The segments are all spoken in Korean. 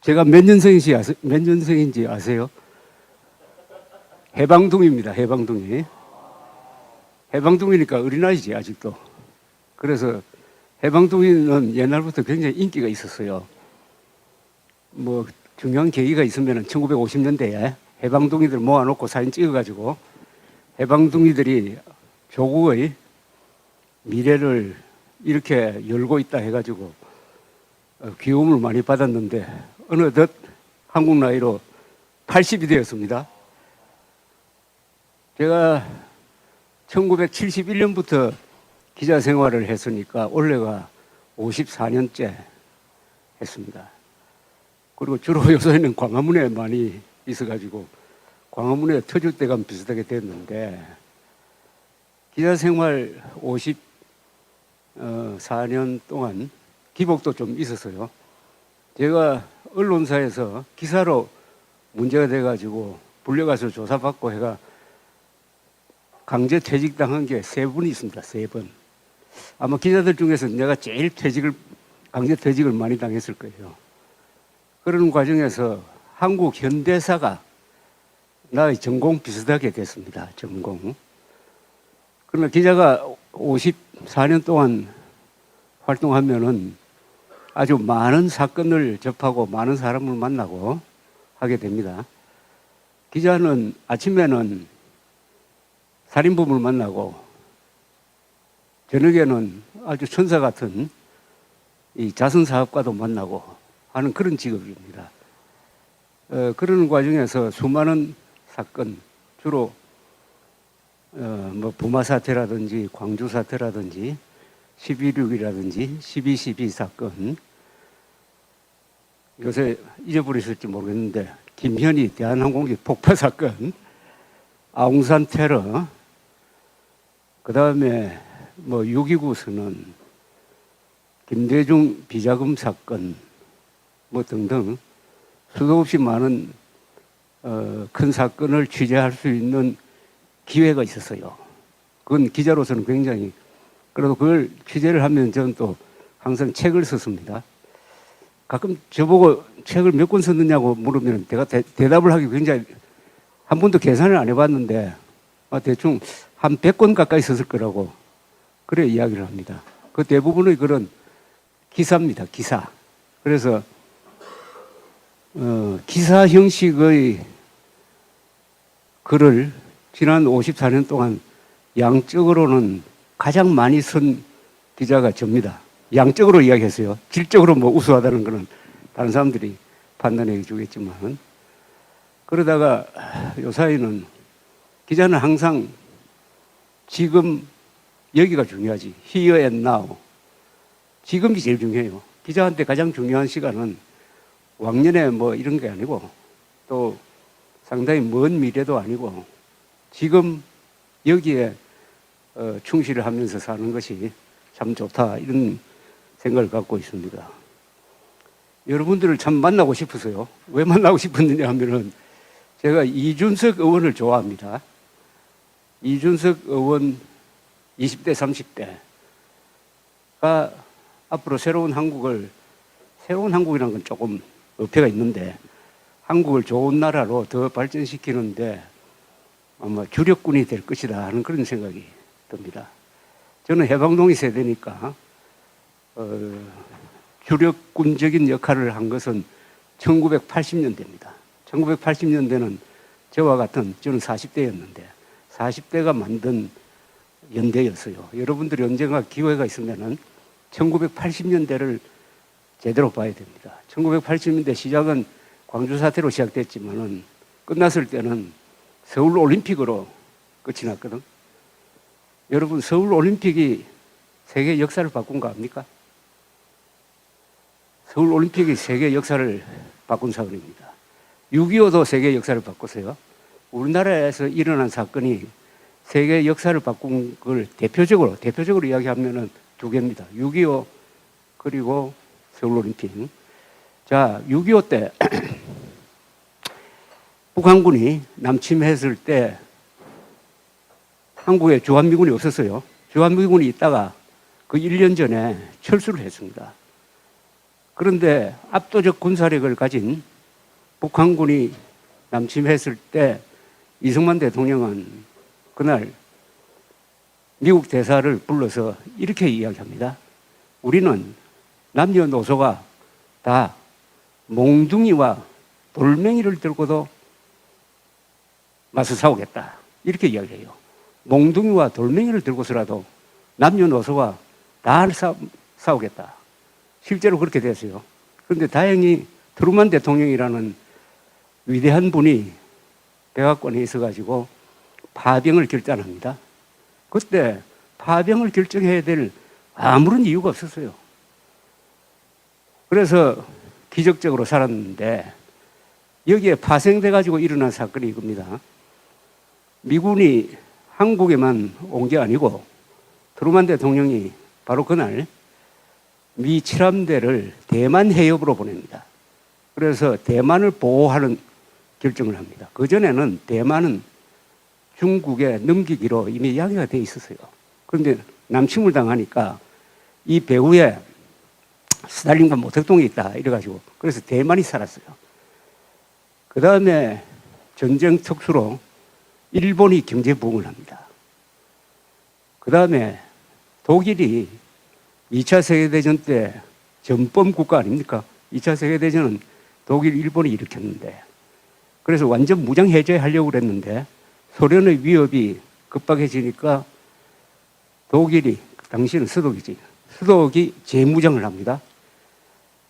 제가 몇 년생인지 아세요? 해방둥이입니다. 해방둥이. 해방둥이니까 어린아이지 아직도. 그래서 해방둥이는 옛날부터 굉장히 인기가 있었어요. 뭐 중요한 계기가 있으면 1950년대에 해방둥이들 모아놓고 사진 찍어가지고 해방둥이들이 조국의 미래를 이렇게 열고 있다 해가지고 귀여움을 많이 받았는데 어느덧 한국 나이로 80이 되었습니다. 제가 1971년부터 기자 생활을 했으니까 올해가 54년째 했습니다. 그리고 주로 요새는 광화문에 많이 있어가지고 광화문에 터줏대감 비슷하게 됐는데 기자 생활 54년 동안 기복도 좀 있었어요. 제가 언론사에서 기사로 문제가 돼가지고 불려가서 조사받고 해가 강제 퇴직당한 게 3분이 있습니다. 3번. 아마 기자들 중에서 내가 제일 강제 퇴직을 많이 당했을 거예요. 그런 과정에서 한국 현대사가 나의 전공 비슷하게 됐습니다. 전공. 그러면 기자가 54년 동안 활동하면은 아주 많은 사건을 접하고 많은 사람을 만나고 하게 됩니다. 기자는 아침에는 살인범을 만나고 저녁에는 아주 천사 같은 이 자선사업가도 만나고 하는 그런 직업입니다. 그런 과정에서 수많은 사건, 주로 뭐 부마 사태라든지 광주 사태라든지 12.6이라든지 12.12 사건, 요새 잊어버리실지 모르겠는데 김현희 대한항공기 폭파 사건, 아웅산 테러, 그 다음에 뭐 6.29 선언, 김대중 비자금 사건 뭐 등등 수도 없이 많은 큰 사건을 취재할 수 있는 기회가 있었어요. 그건 기자로서는 굉장히, 그래도 그걸 취재를 하면 저는 또 항상 책을 썼습니다. 가끔 저보고 책을 몇 권 썼느냐고 물으면 제가 대답을 하기 굉장히, 한 번도 계산을 안 해봤는데 대충 한 100권 가까이 썼을 거라고 그래 이야기를 합니다. 그 대부분의 그런 기사입니다. 기사. 그래서 기사 형식의 글을 지난 54년 동안 양적으로는 가장 많이 쓴 기자가 접니다. 양적으로 이야기했어요. 질적으로 뭐 우수하다는 것은 다른 사람들이 판단해 주겠지만, 그러다가 요사이는 기자는 항상 지금 여기가 중요하지. Here and now. 지금이 제일 중요해요. 기자한테 가장 중요한 시간은 왕년에 뭐 이런 게 아니고 또 상당히 먼 미래도 아니고 지금 여기에 충실을 하면서 사는 것이 참 좋다, 이런 생각을 갖고 있습니다. 여러분들을 참 만나고 싶어서요. 왜 만나고 싶었느냐 하면은 제가 이준석 의원을 좋아합니다. 이준석 의원 20대, 30대가 앞으로 새로운 한국이라는 건 조금 어폐가 있는데 한국을 좋은 나라로 더 발전시키는데 아마 주력군이 될 것이다 하는 그런 생각이 듭니다. 저는 해방동의 세대니까 주력군적인 역할을 한 것은 1980년대입니다. 1980년대는 저와 같은, 저는 40대였는데 40대가 만든 연대였어요. 여러분들이 언젠가 기회가 있으면은 1980년대를 제대로 봐야 됩니다. 1980년대 시작은 광주 사태로 시작됐지만은 끝났을 때는 서울 올림픽으로 끝이 났거든. 여러분, 서울 올림픽이 세계 역사를 바꾼 거 압니까? 서울 올림픽이 세계 역사를 바꾼 사건입니다. 6.25도 세계 역사를 바꿨어요. 우리나라에서 일어난 사건이 세계 역사를 바꾼 걸 대표적으로 이야기하면은 2개입니다. 6.25 그리고 서울 올림픽. 자, 6.25 때 북한군이 남침했을 때 한국에 주한미군이 없었어요. 주한미군이 있다가 그 1년 전에 철수를 했습니다. 그런데 압도적 군사력을 가진 북한군이 남침했을 때 이승만 대통령은 그날 미국 대사를 불러서 이렇게 이야기합니다. 우리는 남녀노소가 다 몽둥이와 돌멩이를 들고도 맞서 싸우겠다. 이렇게 이야기해요. 몽둥이와 돌멩이를 들고서라도 남녀노소가 다 싸우겠다. 실제로 그렇게 됐어요. 그런데 다행히 트루만 대통령이라는 위대한 분이 백악관에 있어가지고 파병을 결단합니다. 그때 파병을 결정해야 될 아무런 이유가 없었어요. 그래서 기적적으로 살았는데 여기에 파생돼가지고 일어난 사건이 이겁니다. 미군이 한국에만 온 게 아니고 트루만 대통령이 바로 그날 미 칠함대를 대만 해협으로 보냅니다. 그래서 대만을 보호하는 결정을 합니다. 그전에는 대만은 중국에 넘기기로 이미 이야기가 돼 있었어요. 그런데 남침을 당하니까 이 배후에 스탈린과 모택동이 있다 이래가지고 그래서 대만이 살았어요. 그 다음에 전쟁 특수로 일본이 경제 부흥을 합니다. 그 다음에 독일이 2차 세계대전 때 전범 국가 아닙니까? 2차 세계대전은 독일, 일본이 일으켰는데 그래서 완전 무장 해제하려고 그랬는데 소련의 위협이 급박해지니까 독일이, 당시는 서독이지, 서독이 재무장을 합니다.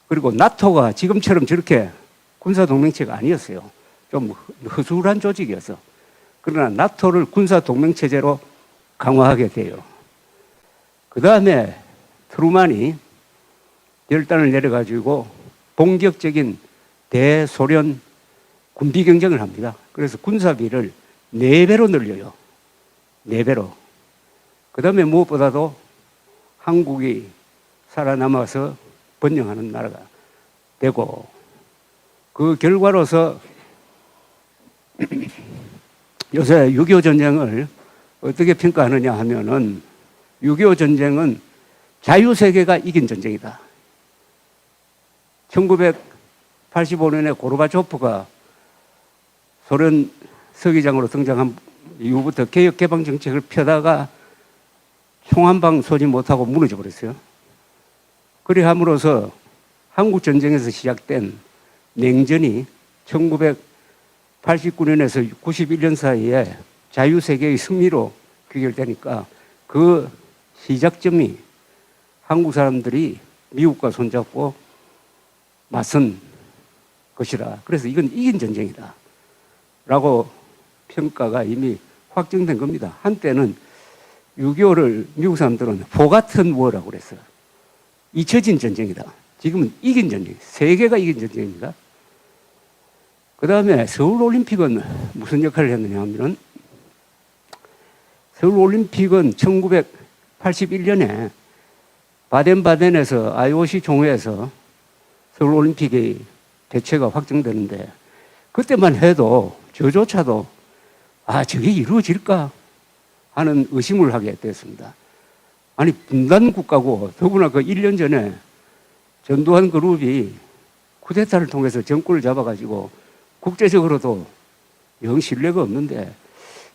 그리고 나토가 지금처럼 저렇게 군사동맹체가 아니었어요. 좀 허술한 조직이었어. 그러나 나토를 군사동맹체제로 강화하게 돼요. 그 다음에 트루만이 결단을 내려가지고 본격적인 대소련 군비 경쟁을 합니다. 그래서 군사비를 4배로 늘려요. 4배로. 그 다음에 무엇보다도 한국이 살아남아서 번영하는 나라가 되고 그 결과로서 요새 6.25 전쟁을 어떻게 평가하느냐 하면은 6.25 전쟁은 자유세계가 이긴 전쟁이다. 1985년에 고르바초프가 소련 서기장으로 등장한 이후부터 개혁 개방 정책을 펴다가 총 한 방 쏘지 못하고 무너져 버렸어요. 그리 함으로써 한국 전쟁에서 시작된 냉전이 1989년에서 91년 사이에 자유세계의 승리로 귀결되니까 그 시작점이 한국 사람들이 미국과 손잡고 맞선 것이라. 그래서 이건 이긴 전쟁이다. 라고 평가가 이미 확정된 겁니다. 한때는 6.25를 미국 사람들은 포같은 워라고 그랬어요. 잊혀진 전쟁이다. 지금은 이긴 전쟁, 세계가 이긴 전쟁입니다. 그 다음에 서울올림픽은 무슨 역할을 했느냐 하면 서울올림픽은 1981년에 바덴바덴에서 IOC 총회에서 서울올림픽의 개최가 확정되는데 그때만 해도 저조차도 저게 이루어질까 하는 의심을 하게 됐습니다. 아니 분단국가고 더구나 그 1년 전에 전두환 그룹이 쿠데타를 통해서 정권을 잡아가지고 국제적으로도 영 신뢰가 없는데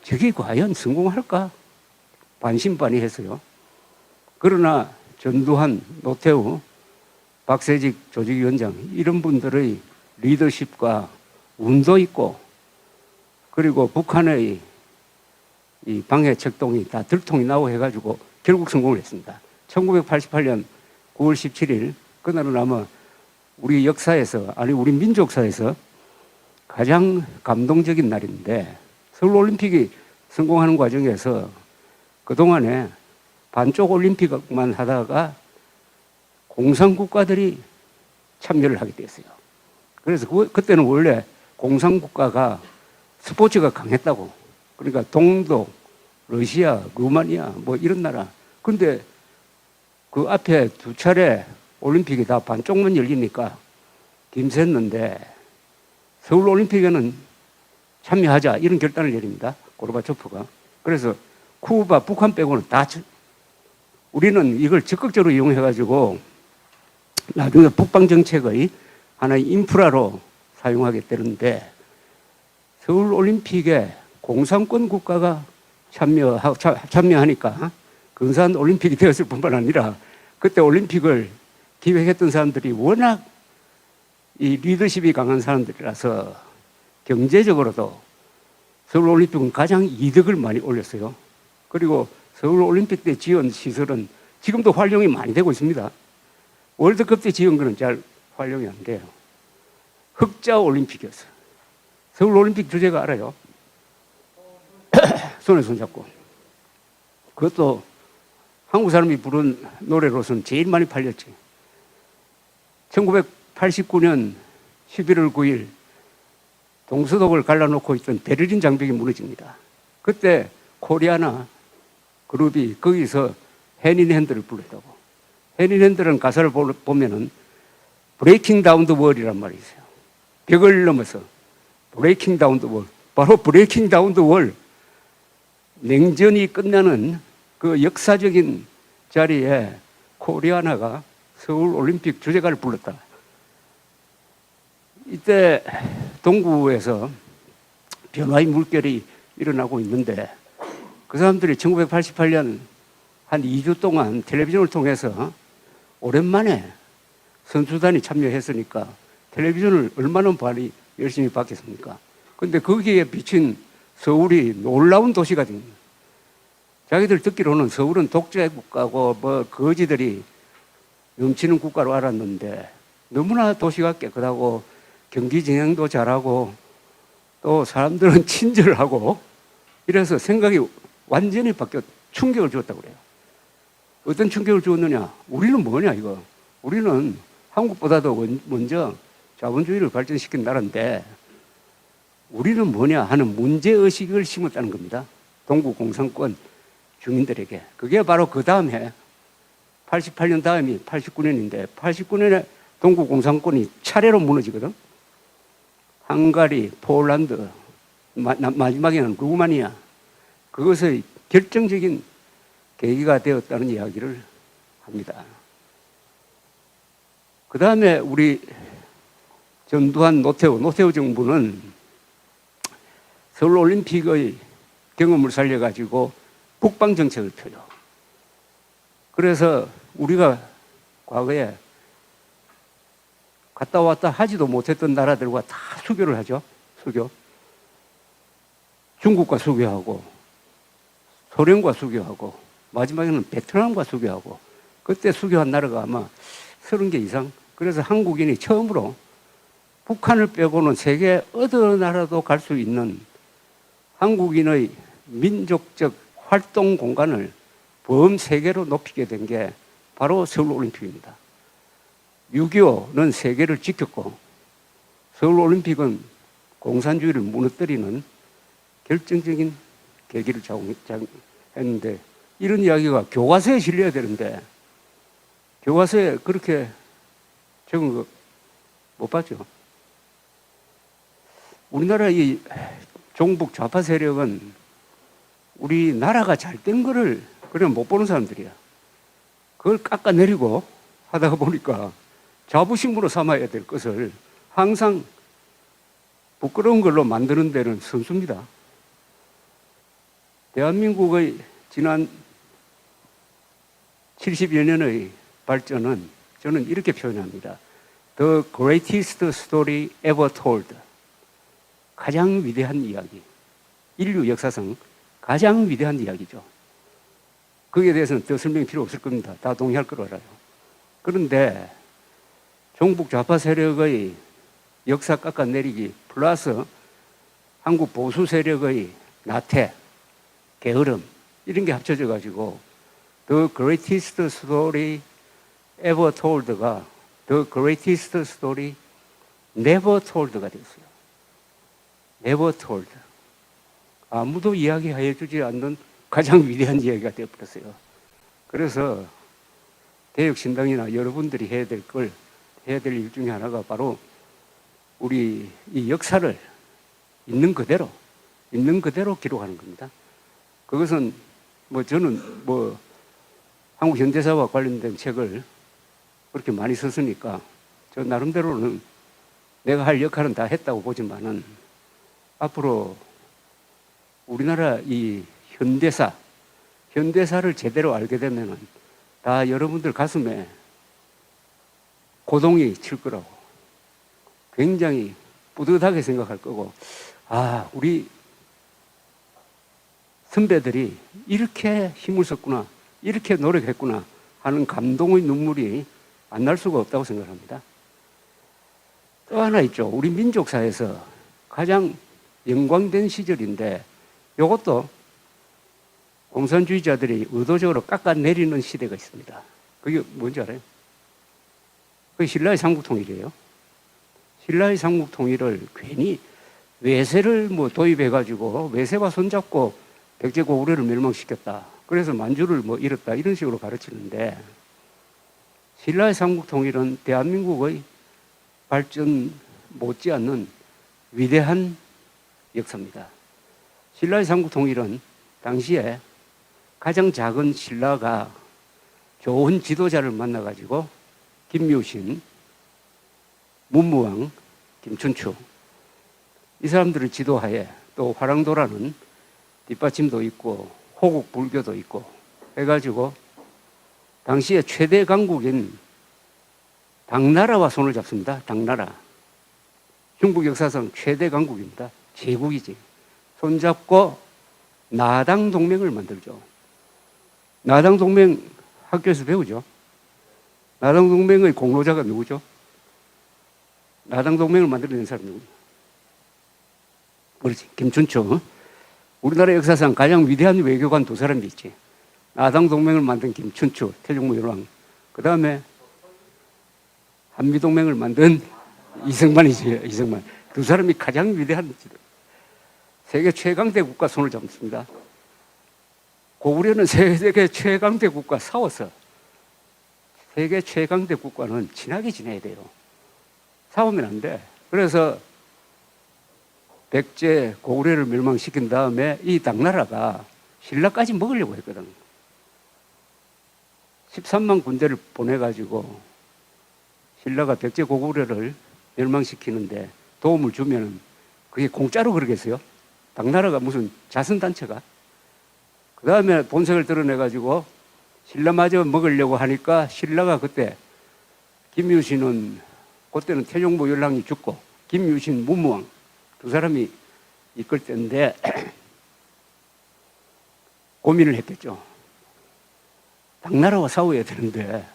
저게 과연 성공할까? 반신반의했어요. 그러나 전두환, 노태우, 박세직 조직위원장 이런 분들의 리더십과 운도 있고 그리고 북한의 이 방해 책동이 다 들통이 나고 해가지고 결국 성공을 했습니다. 1988년 9월 17일 그날은 아마 우리 역사에서 아니 우리 민족사에서 가장 감동적인 날인데 서울올림픽이 성공하는 과정에서 그동안에 반쪽 올림픽만 하다가 공산국가들이 참여를 하게 됐어요. 그래서 그때는 원래 공산국가가 스포츠가 강했다고. 그러니까 동독, 러시아, 루마니아 뭐 이런 나라. 그런데 그 앞에 2차례 올림픽이 다 반쪽만 열리니까 김샜는데 서울올림픽에는 참여하자 이런 결단을 내립니다. 고르바초프가. 그래서 쿠바, 북한 빼고는 다 우리는 이걸 적극적으로 이용해가지고 나중에 북방 정책의 하나의 인프라로 사용하겠다는데 서울 올림픽에 공산권 국가가 참여하니까 근사한 올림픽이 되었을 뿐만 아니라 그때 올림픽을 기획했던 사람들이 워낙 이 리더십이 강한 사람들이라서 경제적으로도 서울 올림픽은 가장 이득을 많이 올렸어요. 그리고 서울 올림픽 때 지은 시설은 지금도 활용이 많이 되고 있습니다. 월드컵 때 지은 거는 잘 활용이 안 돼요. 흑자 올림픽이었어요. 서울 올림픽 주제가 알아요? 손에 손잡고. 그것도 한국 사람이 부른 노래로서는 제일 많이 팔렸지. 1989년 11월 9일 동서독을 갈라놓고 있던 베를린 장벽이 무너집니다. 그때 코리아나 그룹이 거기서 해닌핸드를 불렀다고. 해닌핸드라는 가사를 보면은 브레이킹 다운 더 월이란 말이 있어요. 벽을 넘어서 브레이킹 다운 더 월. 바로 브레이킹 다운 더 월. 냉전이 끝나는 그 역사적인 자리에 코리아나가 서울 올림픽 주제가를 불렀다. 이때 동구에서 변화의 물결이 일어나고 있는데 그 사람들이 1988년 한 2주 동안 텔레비전을 통해서 오랜만에 선수단이 참여했으니까 텔레비전을 얼마나 많이 열심히 봤겠습니까? 근데 거기에 비친 서울이 놀라운 도시가 됩니다. 자기들 듣기로는 서울은 독재 국가고 뭐 거지들이 넘치는 국가로 알았는데 너무나 도시가 깨끗하고 경기 진행도 잘하고 또 사람들은 친절하고 이래서 생각이 완전히 바뀌어 충격을 주었다고 그래요. 어떤 충격을 주었느냐? 우리는 뭐냐 이거. 우리는 한국보다도 먼저 자본주의를 발전시킨 나라인데 우리는 뭐냐 하는 문제의식을 심었다는 겁니다. 동구 공산권 주민들에게. 그게 바로 그 다음에 88년 다음이 89년인데 89년에 동구 공산권이 차례로 무너지거든. 헝가리, 폴란드, 마지막에는 루마니아. 그것의 결정적인 계기가 되었다는 이야기를 합니다. 그 다음에 우리 전두환 노태우 정부는 서울올림픽의 경험을 살려가지고 북방정책을 펴요. 그래서 우리가 과거에 갔다 왔다 하지도 못했던 나라들과 다 수교를 하죠. 수교. 중국과 수교하고 소련과 수교하고 마지막에는 베트남과 수교하고 그때 수교한 나라가 아마 30개 이상. 그래서 한국인이 처음으로 북한을 빼고는 세계 어느 나라도 갈 수 있는 한국인의 민족적 활동 공간을 범세계로 높이게 된 게 바로 서울올림픽입니다. 6.25는 세계를 지켰고 서울올림픽은 공산주의를 무너뜨리는 결정적인 계기를 작용했는데 이런 이야기가 교과서에 실려야 되는데 교과서에 그렇게 적은 거 못 봤죠. 우리나라 이 종북 좌파 세력은 우리나라가 잘 된 거를 그냥 못 보는 사람들이야. 그걸 깎아내리고 하다가 보니까 자부심으로 삼아야 될 것을 항상 부끄러운 걸로 만드는 데는 선수입니다. 대한민국의 지난 70여 년의 발전은 저는 이렇게 표현합니다. The greatest story ever told. 가장 위대한 이야기. 인류 역사상 가장 위대한 이야기죠. 거기에 대해서는 더 설명이 필요 없을 겁니다. 다 동의할 거로 알아요. 그런데 종북 좌파 세력의 역사 깎아내리기 플러스 한국 보수 세력의 나태, 게으름 이런 게 합쳐져 가지고 The greatest story ever told가 The greatest story never told가 됐어요. Never told. 아무도 이야기해 주지 않는 가장 위대한 이야기가 되어버렸어요. 그래서 개혁신당이나 여러분들이 해야 될 일 중에 하나가 바로 우리 이 역사를 있는 그대로 기록하는 겁니다. 그것은 저는 한국 현대사와 관련된 책을 그렇게 많이 썼으니까 저 나름대로는 내가 할 역할은 다 했다고 보지만은 앞으로 우리나라 이 현대사를 제대로 알게 되면은 다 여러분들 가슴에 고동이 칠 거라고 굉장히 뿌듯하게 생각할 거고, 아, 우리 선배들이 이렇게 힘을 썼구나, 이렇게 노력했구나 하는 감동의 눈물이 안 날 수가 없다고 생각합니다. 또 하나 있죠. 우리 민족사에서 가장 영광된 시절인데 이것도 공산주의자들이 의도적으로 깎아내리는 시대가 있습니다. 그게 뭔지 알아요? 그게 신라의 삼국통일이에요. 신라의 삼국통일을 괜히 외세를 뭐 도입해가지고 외세와 손잡고 백제고구려를 멸망시켰다. 그래서 만주를 뭐 잃었다. 이런 식으로 가르치는데 신라의 삼국통일은 대한민국의 발전 못지않는 위대한 역사입니다. 신라의 삼국통일은 당시에 가장 작은 신라가 좋은 지도자를 만나가지고 김유신, 문무왕, 김춘추 이 사람들을 지도하에 또 화랑도라는 뒷받침도 있고 호국 불교도 있고 해가지고 당시에 최대 강국인 당나라와 손을 잡습니다. 당나라. 중국 역사상 최대 강국입니다. 제국이지. 손잡고 나당 동맹을 만들죠. 나당 동맹 학교에서 배우죠. 나당 동맹의 공로자가 누구죠? 나당 동맹을 만들어낸 사람이 누구죠? 그렇지. 김춘추. 우리나라 역사상 가장 위대한 외교관 두 사람이 있지. 나당 동맹을 만든 김춘추, 태종무 열왕. 그 다음에 한미동맹을 만든 이승만이지. 이승만. 두 사람이 가장 위대한 세계 최강대 국가 손을 잡습니다. 고구려는 세계 최강대 국가 싸웠어. 세계 최강대 국가는 친하게 지내야 돼요. 싸우면 안 돼. 그래서 백제 고구려를 멸망시킨 다음에 이 당나라가 신라까지 먹으려고 했거든. 13만 군대를 보내가지고 신라가 백제 고구려를 멸망시키는데 도움을 주면 그게 공짜로 그러겠어요? 당나라가 무슨 자선단체가? 그 다음에 본색을 드러내가지고 신라마저 먹으려고 하니까 신라가 그때 김유신은 그때는 태종무 열왕이 죽고 김유신 문무왕 두 사람이 이끌 때인데 고민을 했겠죠. 당나라와 싸워야 되는데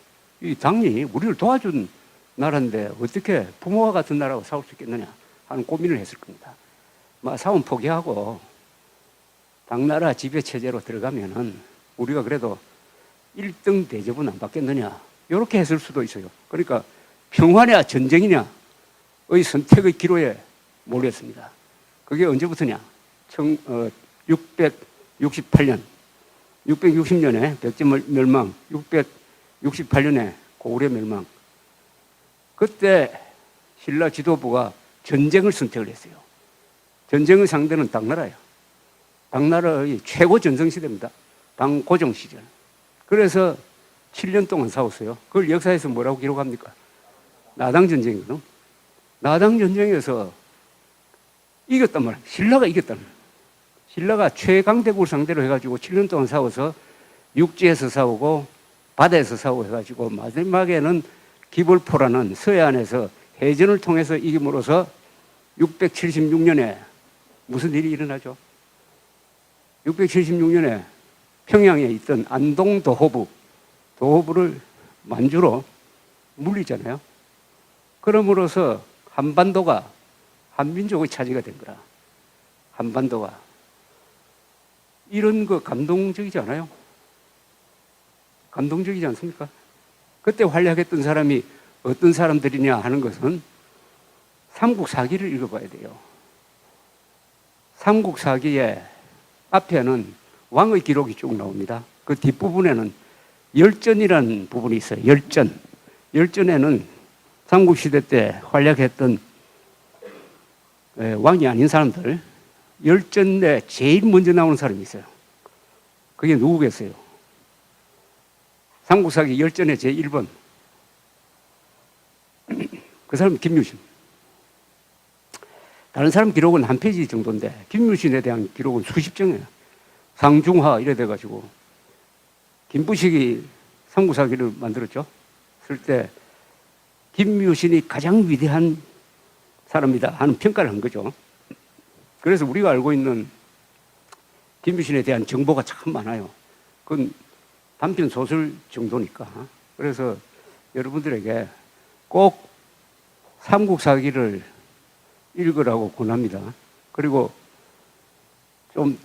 이 당이 우리를 도와준 나라인데 어떻게 부모와 같은 나라와 싸울 수 있겠느냐 하는 고민을 했을 겁니다. 싸움 포기하고 당나라 지배체제로 들어가면은 우리가 그래도 1등 대접은 안 받겠느냐 이렇게 했을 수도 있어요. 그러니까 평화냐 전쟁이냐의 선택의 기로에 몰렸습니다. 그게 언제부터냐? 668년 660년에 백제 멸망, 668년에 고구려 멸망. 그때 신라 지도부가 전쟁을 선택을 했어요. 전쟁의 상대는 당나라예요. 당나라의 최고 전성시대입니다. 당고종 시절. 그래서 7년 동안 싸웠어요. 그걸 역사에서 뭐라고 기록합니까? 나당전쟁이거든. 나당전쟁에서 이겼단 말이야. 신라가 이겼단 말이야. 신라가 최강대국을 상대로 해가지고 7년 동안 싸워서 육지에서 싸우고 바다에서 싸우고 해가지고 마지막에는 기벌포라는 서해안에서 해전을 통해서 이김으로써 676년에 무슨 일이 일어나죠? 676년에 평양에 있던 안동 도호부를 만주로 물리잖아요. 그럼으로써 한반도가 한민족의 차지가 된 거라. 한반도가. 이런 거 감동적이지 않아요? 감동적이지 않습니까? 그때 활약했던 사람이 어떤 사람들이냐 하는 것은 삼국사기를 읽어봐야 돼요. 삼국사기의 앞에는 왕의 기록이 쭉 나옵니다. 그 뒷부분에는 열전이라는 부분이 있어요. 열전. 열전에는 삼국시대 때 활약했던 왕이 아닌 사람들, 열전에 제일 먼저 나오는 사람이 있어요. 그게 누구겠어요? 삼국사기 열전의 제1번 그 사람은 김유신. 다른 사람 기록은 한 페이지 정도인데 김유신에 대한 기록은 수십 장이에요. 상중하 이래 돼가지고 김부식이 삼국사기를 만들었죠. 쓸 때 김유신이 가장 위대한 사람이다 하는 평가를 한 거죠. 그래서 우리가 알고 있는 김유신에 대한 정보가 참 많아요. 그건 단편 소설 정도니까. 그래서 여러분들에게 꼭 삼국사기를 읽으라고 권합니다. 그리고 좀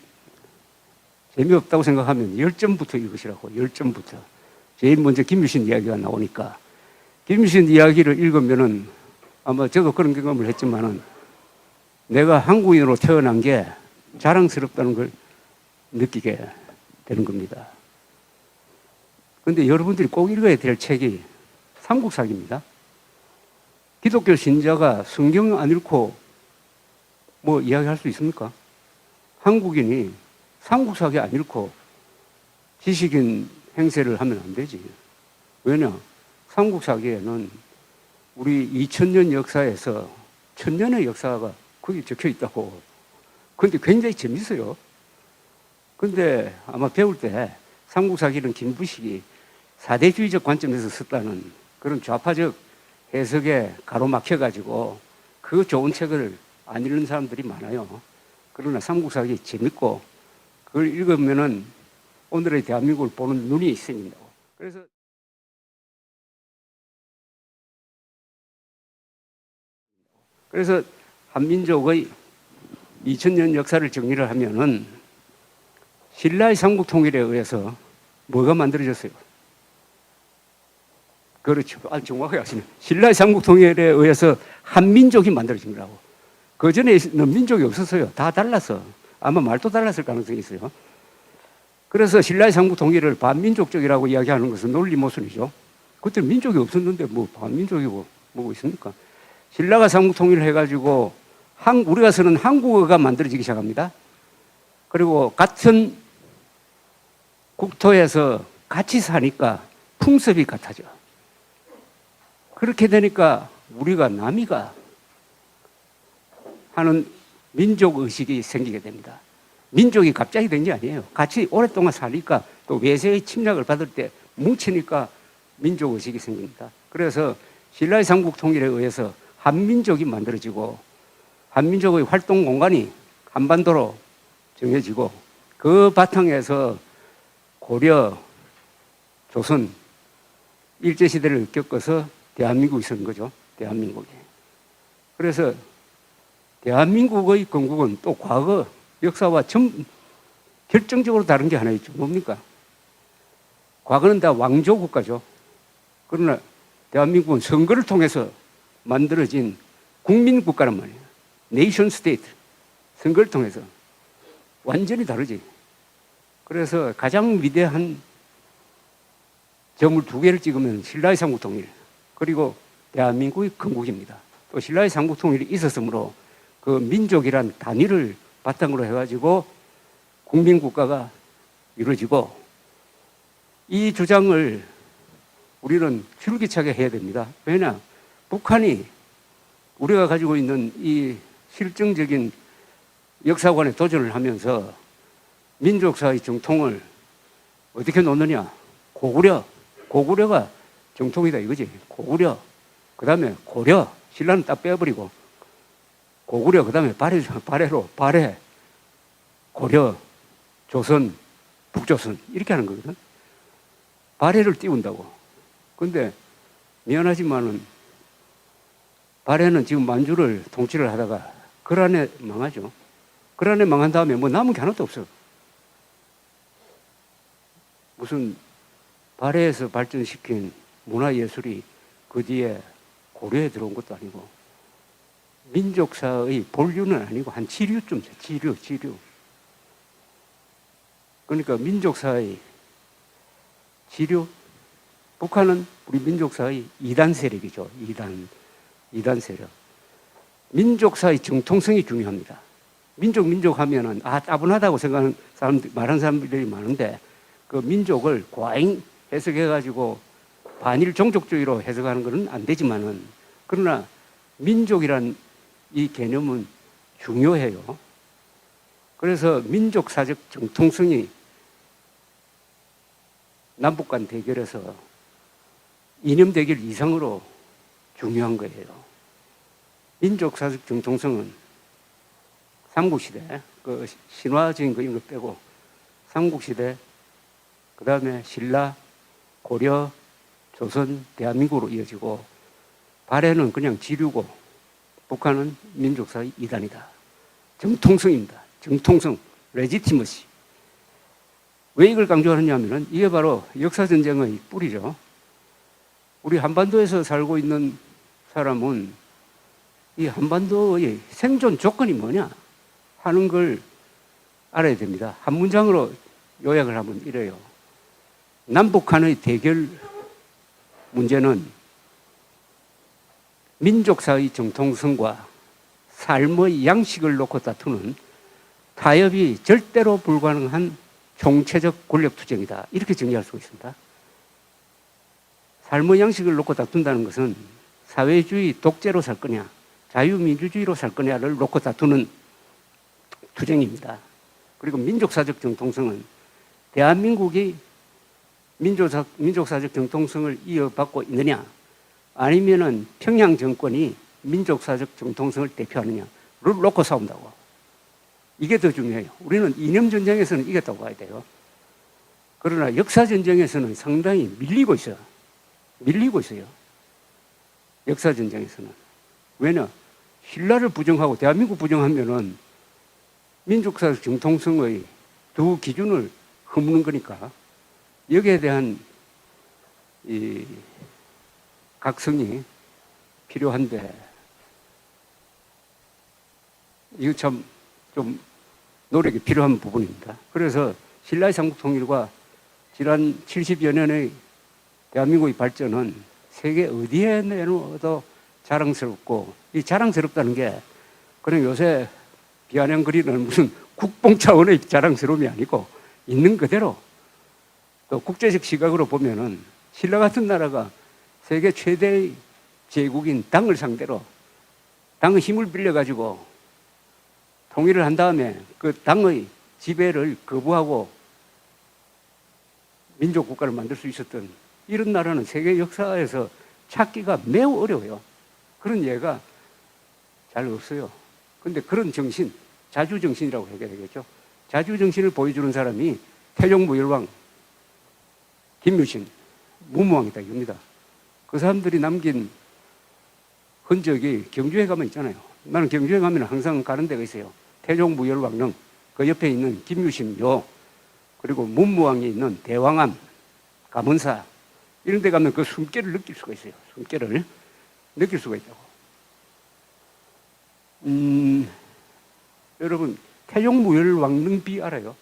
재미없다고 생각하면 10점부터 읽으시라고. 10점부터. 제일 먼저 김유신 이야기가 나오니까 김유신 이야기를 읽으면은 아마 저도 그런 경험을 했지만은 내가 한국인으로 태어난 게 자랑스럽다는 걸 느끼게 되는 겁니다. 그런데 여러분들이 꼭 읽어야 될 책이 삼국사기입니다. 기독교 신자가 성경 안 읽고 뭐 이야기할 수 있습니까? 한국인이 삼국사기 안 읽고 지식인 행세를 하면 안 되지. 왜냐? 삼국사기에는 우리 2000년 역사에서 1000년의 역사가 거기 적혀 있다고. 그런데 굉장히 재밌어요. 근데 아마 배울 때 삼국사기는 김부식이 사대주의적 관점에서 썼다는 그런 좌파적 해석에 가로막혀가지고 그 좋은 책을 안 읽는 사람들이 많아요. 그러나 삼국사기 재밌고 그걸 읽으면은 오늘의 대한민국을 보는 눈이 생긴다고. 그래서 한민족의 2000년 역사를 정리를 하면은 신라의 삼국 통일에 의해서 뭐가 만들어졌어요? 그렇죠. 아주 정확하게 하시네. 신라의 삼국 통일에 의해서 한민족이 만들어진 거라고. 그 전에는 민족이 없었어요. 다 달라서. 아마 말도 달랐을 가능성이 있어요. 그래서 신라의 삼국 통일을 반민족적이라고 이야기하는 것은 논리 모순이죠. 그때 민족이 없었는데 뭐 반민족이고 뭐고 있습니까? 신라가 삼국 통일을 해가지고 우리가 쓰는 한국어가 만들어지기 시작합니다. 그리고 같은 국토에서 같이 사니까 풍습이 같아져. 그렇게 되니까 우리가 남이가 하는 민족의식이 생기게 됩니다. 민족이 갑자기 된 게 아니에요. 같이 오랫동안 사니까 또 외세의 침략을 받을 때 뭉치니까 민족의식이 생깁니다. 그래서 신라의 삼국 통일에 의해서 한민족이 만들어지고 한민족의 활동 공간이 한반도로 정해지고 그 바탕에서 고려, 조선, 일제시대를 겪어서 대한민국이 선 거죠. 대한민국이. 그래서 대한민국의 건국은 또 과거 역사와 결정적으로 다른 게 하나 있죠. 뭡니까? 과거는 다 왕조 국가죠. 그러나 대한민국은 선거를 통해서 만들어진 국민국가란 말이에요. 네이션 스테이트. 선거를 통해서. 완전히 다르지. 그래서 가장 위대한 점을 두 개를 찍으면 신라의 삼국 통일, 그리고 대한민국의 건국입니다. 또 신라의 삼국 통일이 있었으므로 그 민족이란 단위를 바탕으로 해가지고 국민국가가 이루어지고, 이 주장을 우리는 줄기차게 해야 됩니다. 왜냐? 북한이 우리가 가지고 있는 이 실증적인 역사관에 도전을 하면서 민족사의 정통을 어떻게 놓느냐? 고구려가 정통이다 이거지. 고구려, 그 다음에 고려, 신라는 딱 빼버리고 고구려, 그 다음에 발해, 고려, 조선, 북조선 이렇게 하는 거거든. 발해를 띄운다고. 근데 미안하지만은 발해는 지금 만주를 통치를 하다가 거란에 망하죠. 거란에 망한 다음에 뭐 남은 게 하나도 없어. 무슨 발해에서 발전시킨 문화예술이 그 뒤에 고려에 들어온 것도 아니고 민족사의 본류는 아니고 한 지류쯤 돼. 지류. 그러니까 민족사의 지류. 북한은 우리 민족사의 2단 세력이죠. 2단 세력. 민족사의 정통성이 중요합니다. 민족 하면은 따분하다고 생각하는 사람들, 말하는 사람들이 많은데 그 민족을 과잉 해석해가지고 반일 종족주의로 해석하는 것은 안 되지만은, 그러나 민족이란 이 개념은 중요해요. 그래서 민족사적 정통성이 남북 간 대결에서 이념 대결 이상으로 중요한 거예요. 민족사적 정통성은 삼국시대, 그 신화적인 거 이런 거 빼고 삼국시대, 그 다음에 신라, 고려, 조선, 대한민국으로 이어지고 발해는 그냥 지류고 북한은 민족사의 이단이다. 정통성입니다. 정통성, 레지티머시. 왜 이걸 강조하느냐면 이게 바로 역사전쟁의 뿌리죠. 우리 한반도에서 살고 있는 사람은 이 한반도의 생존 조건이 뭐냐 하는 걸 알아야 됩니다. 한 문장으로 요약을 하면 이래요. 남북한의 대결 문제는 민족사의 정통성과 삶의 양식을 놓고 다투는 타협이 절대로 불가능한 총체적 권력투쟁이다. 이렇게 정리할 수 있습니다. 삶의 양식을 놓고 다툰다는 것은 사회주의 독재로 살 거냐 자유민주주의로 살 거냐를 놓고 다투는 투쟁입니다. 그리고 민족사적 정통성은 대한민국이 민족사적 정통성을 이어받고 있느냐 아니면은 평양 정권이 민족사적 정통성을 대표하느냐를 놓고 싸운다고. 이게 더 중요해요. 우리는 이념전쟁에서는 이겼다고 봐야 돼요. 그러나 역사전쟁에서는 상당히 밀리고 있어요. 밀리고 있어요. 역사전쟁에서는. 왜냐? 신라를 부정하고 대한민국 부정하면은 민족사적 정통성의 두 기준을 허무는 거니까 여기에 대한 이 각성이 필요한데 이거 참 좀 노력이 필요한 부분입니다. 그래서 신라의 삼국통일과 지난 70여 년의 대한민국의 발전은 세계 어디에 내놓아도 자랑스럽고 이 자랑스럽다는 게 그냥 요새 비아냥거리는 무슨 국뽕 차원의 자랑스러움이 아니고 있는 그대로 또 국제적 시각으로 보면은 신라 같은 나라가 세계 최대의 제국인 당을 상대로 당의 힘을 빌려가지고 통일을 한 다음에 그 당의 지배를 거부하고 민족 국가를 만들 수 있었던 이런 나라는 세계 역사에서 찾기가 매우 어려워요. 그런 예가 잘 없어요. 그런데 그런 정신, 자주정신이라고 해야 되겠죠. 자주정신을 보여주는 사람이 태종무열왕, 김유신, 문무왕이다 이겁니다. 그 사람들이 남긴 흔적이 경주에 가면 있잖아요. 나는 경주에 가면 항상 가는 데가 있어요. 태종무열왕릉, 그 옆에 있는 김유신묘, 그리고 문무왕이 있는 대왕암, 감은사 이런 데 가면 그 숨결을 느낄 수가 있어요. 숨결을 느낄 수가 있다고. 여러분 태종무열왕릉비 알아요?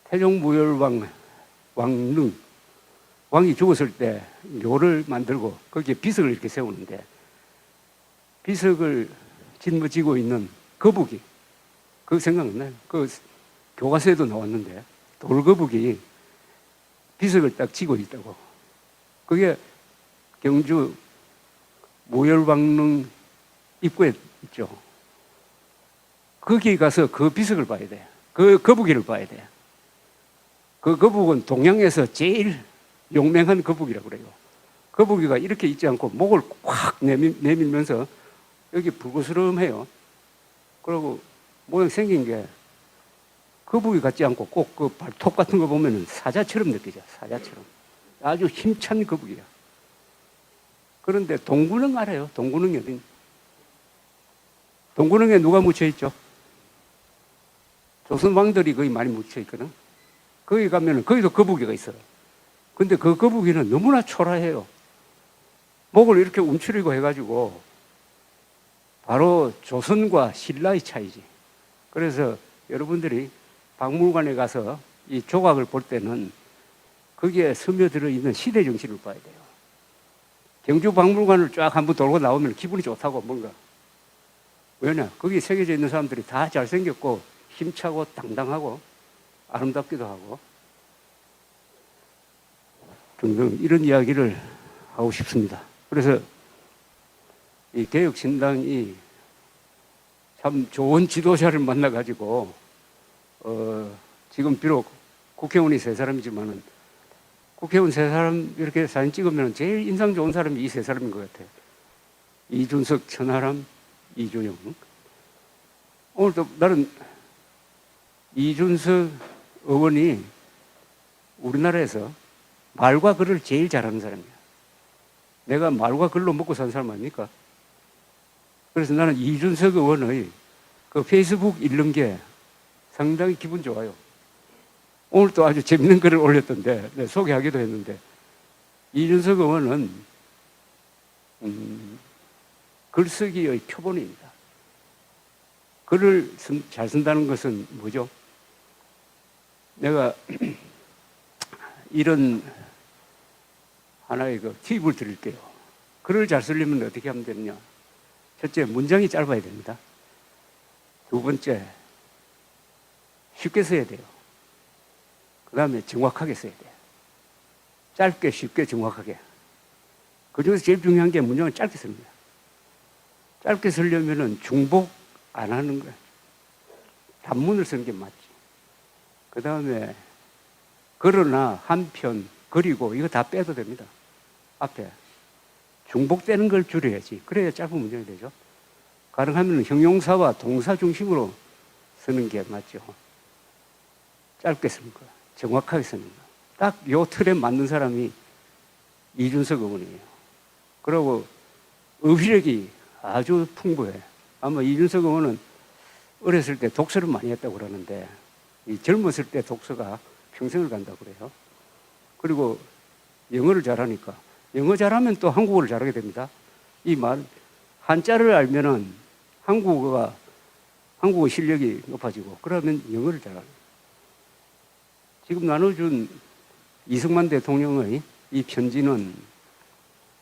태종무열왕 왕릉 왕이 죽었을 때 묘를 만들고 거기에 비석을 이렇게 세우는데 비석을 짊어지고 있는 거북이 그거 생각나요? 그 교과서에도 나왔는데 돌거북이 비석을 딱 쥐고 있다고. 그게 경주 무열왕릉 입구에 있죠. 거기 가서 그 비석을 봐야 돼. 그 거북이를 봐야 돼. 그 거북은 동양에서 제일 용맹한 거북이라고 그래요. 거북이가 이렇게 있지 않고 목을 꽉 내밀면서 여기 불그스름해요. 그리고 모양 생긴 게 거북이 같지 않고 꼭 그 발톱 같은 거 보면은 사자처럼 느껴져. 사자처럼. 아주 힘찬 거북이야. 그런데 동구릉 알아요? 동구릉이 어디? 동구릉에 누가 묻혀있죠? 조선 왕들이 거기 많이 묻혀있거든. 거기 가면은 거기도 거북이가 있어요. 근데 그 거북이는 너무나 초라해요. 목을 이렇게 움츠리고 해가지고 바로 조선과 신라의 차이지. 그래서 여러분들이 박물관에 가서 이 조각을 볼 때는 거기에 스며들어 있는 시대 정신을 봐야 돼요. 경주 박물관을 쫙 한번 돌고 나오면 기분이 좋다고 뭔가. 왜냐? 거기 새겨져 있는 사람들이 다 잘생겼고 힘차고 당당하고 아름답기도 하고 등등 이런 이야기를 하고 싶습니다. 그래서 이 개혁신당이 참 좋은 지도자를 만나가지고 지금 비록 국회의원이 3사람이지만은 국회의원 3사람 이렇게 사진 찍으면 제일 인상 좋은 사람이 이 3사람인 것 같아요. 이준석, 천하람, 이준영. 오늘도 나는 이준석 의원이 우리나라에서 말과 글을 제일 잘하는 사람이야. 내가 말과 글로 먹고 사는 사람 아닙니까? 그래서 나는 이준석 의원의 그 페이스북 읽는 게 상당히 기분 좋아요. 오늘 또 아주 재밌는 글을 올렸던데, 네, 소개하기도 했는데, 이준석 의원은, 글쓰기의 표본입니다. 글을 잘 쓴다는 것은 뭐죠? 내가 이런 하나의 그 팁을 드릴게요. 글을 잘 쓰려면 어떻게 하면 되느냐? 첫째, 문장이 짧아야 됩니다. 두 번째, 쉽게 써야 돼요. 그 다음에 정확하게 써야 돼요. 짧게, 쉽게, 정확하게. 그 중에서 제일 중요한 게 문장을 짧게 씁니다. 짧게 쓰려면은 중복 안 하는 거예요. 단문을 쓰는 게 맞지. 그 다음에 그러나, 한편, 그리고 이거 다 빼도 됩니다. 앞에. 중복되는 걸 줄여야지. 그래야 짧은 문장이 되죠. 가능하면 형용사와 동사 중심으로 쓰는 게 맞죠. 짧게 쓰는 거, 정확하게 쓰는 거. 딱 요 틀에 맞는 사람이 이준석 의원이에요. 그리고 어휘력이 아주 풍부해. 아마 이준석 의원은 어렸을 때 독서를 많이 했다고 그러는데 이 젊었을 때 독서가 평생을 간다고 그래요. 그리고 영어를 잘하니까 영어 잘하면 또 한국어를 잘하게 됩니다. 이 말 한자를 알면은 한국어 실력이 높아지고 그러면 영어를 잘하는. 지금 나눠준 이승만 대통령의 이 편지는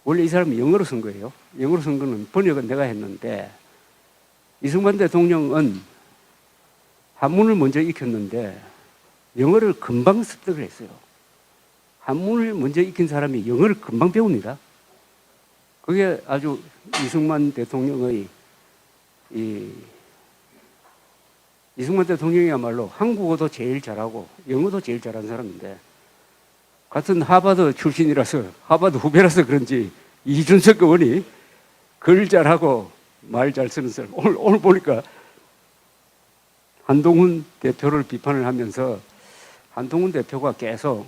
원래 이 사람이 영어로 쓴 거예요. 영어로 쓴 거는 번역은 내가 했는데 이승만 대통령은 한문을 먼저 익혔는데 영어를 금방 습득을 했어요. 한문을 먼저 익힌 사람이 영어를 금방 배웁니다. 그게 아주 이승만 대통령의 이승만 대통령이야말로 한국어도 제일 잘하고 영어도 제일 잘하는 사람인데 같은 하버드 출신이라서 하버드 후배라서 그런지 이준석 의원이 글 잘하고 말 잘 쓰는 사람. 오늘 보니까 한동훈 대표를 비판을 하면서 한동훈 대표가 계속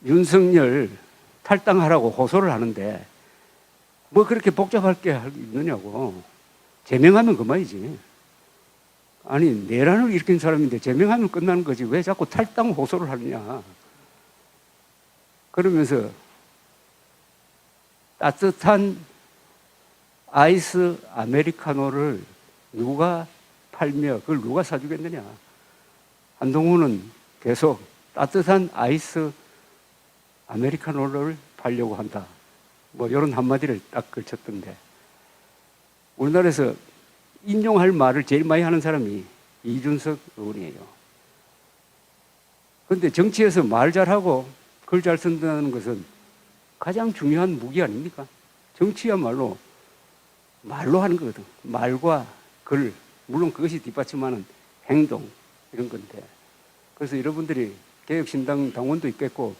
윤석열 탈당하라고 호소를 하는데 뭐 그렇게 복잡할 게 있느냐고. 제명하면 그만이지. 아니 내란을 일으킨 사람인데 제명하면 끝나는 거지 왜 자꾸 탈당 호소를 하느냐. 그러면서 따뜻한 아이스 아메리카노를 누가 팔며 그걸 누가 사주겠느냐. 한동훈은 계속 따뜻한 아이스 아메리카노를 팔려고 한다. 뭐 이런 한마디를 딱 걸쳤던데 우리나라에서 인용할 말을 제일 많이 하는 사람이 이준석 의원이에요. 그런데 정치에서 말 잘하고 글 잘 쓴다는 것은 가장 중요한 무기 아닙니까? 정치야말로 말로 하는 거거든. 말과 글, 물론 그것이 뒷받침하는 행동 이런 건데 그래서 여러분들이 개혁신당 당원도 있겠고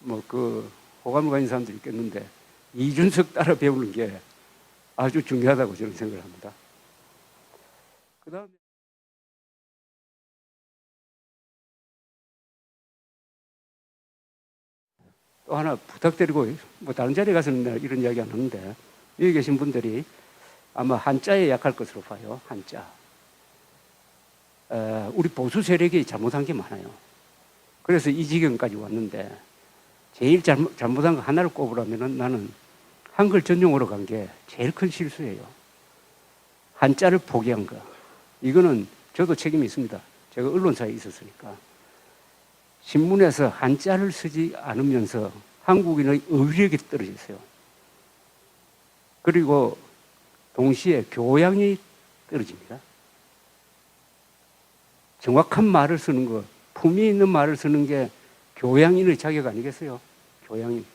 뭐 그 호감을 가진 사람도 있겠는데 이준석 따라 배우는 게 아주 중요하다고 저는 생각을 합니다. 그 다음에 또 하나 부탁드리고 뭐 다른 자리에 가서는 이런 이야기 안 하는데 여기 계신 분들이 아마 한자에 약할 것으로 봐요. 한자. 우리 보수 세력이 잘못한 게 많아요. 그래서 이 지경까지 왔는데 제일 잘못한 거 하나를 꼽으라면 나는 한글 전용어로 간 게 제일 큰 실수예요. 한자를 포기한 거. 이거는 저도 책임이 있습니다. 제가 언론사에 있었으니까. 신문에서 한자를 쓰지 않으면서 한국인의 어휘력이 떨어졌어요. 그리고 동시에 교양이 떨어집니다. 정확한 말을 쓰는 것, 품위 있는 말을 쓰는 게 교양인의 자격 아니겠어요? 교양인.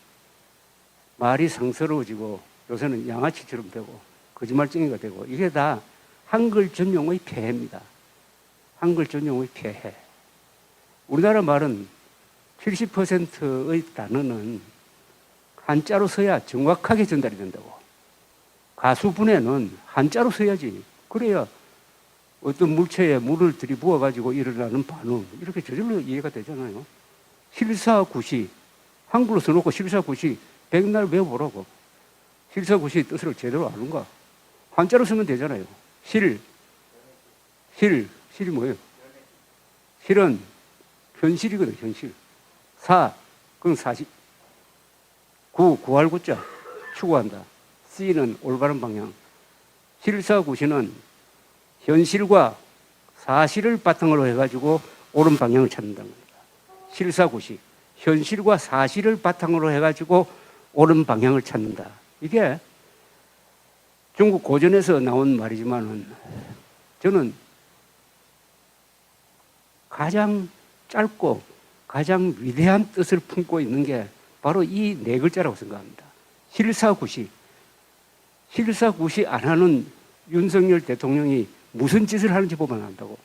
말이 상스러워지고 요새는 양아치처럼 되고 거짓말쟁이가 되고 이게 다 한글 전용의 폐해입니다. 한글 전용의 폐해. 우리나라 말은 70%의 단어는 한자로 써야 정확하게 전달이 된다고. 가수분해는 한자로 써야지. 그래야 어떤 물체에 물을 들이부어 가지고 일어나는 반응 이렇게 저절로 이해가 되잖아요. 실사구시 한글로 써놓고 실사구시 백날 외워보라고. 실사구시 뜻을 제대로 아는가? 한자로 쓰면 되잖아요. 실이 뭐예요? 실은 현실이거든, 현실. 그건 사실. 구할 구자, 추구한다. C는 올바른 방향. 실사구시는 현실과 사실을 바탕으로 해가지고 옳은 방향을 찾는다는 겁니다. 실사구시. 현실과 사실을 바탕으로 해가지고 옳은 방향을 찾는다. 이게 중국 고전에서 나온 말이지만은 저는 가장 짧고 가장 위대한 뜻을 품고 있는 게 바로 이 네 글자라고 생각합니다. 실사구시. 실사구시 안 하는 윤석열 대통령이 무슨 짓을 하는지 보면 안다고.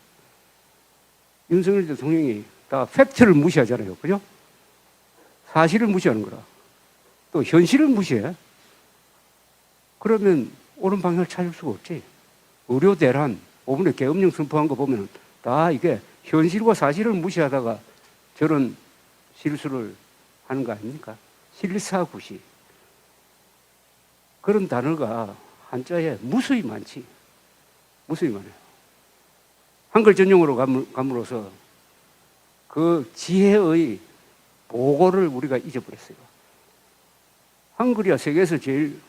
윤석열 대통령이 다 팩트를 무시하잖아요. 그죠? 사실을 무시하는 거라. 또 현실을 무시해. 그러면 옳은 방향을 찾을 수가 없지. 의료 대란, 5분의 계엄령 선포한 거 보면 다 이게 현실과 사실을 무시하다가 저런 실수를 하는 거 아닙니까? 실사구시. 그런 단어가 한자에 무수히 많지. 무수히 많아요. 한글 전용으로 감으로써 그 지혜의 보고를 우리가 잊어버렸어요. 한글이야 세계에서 제일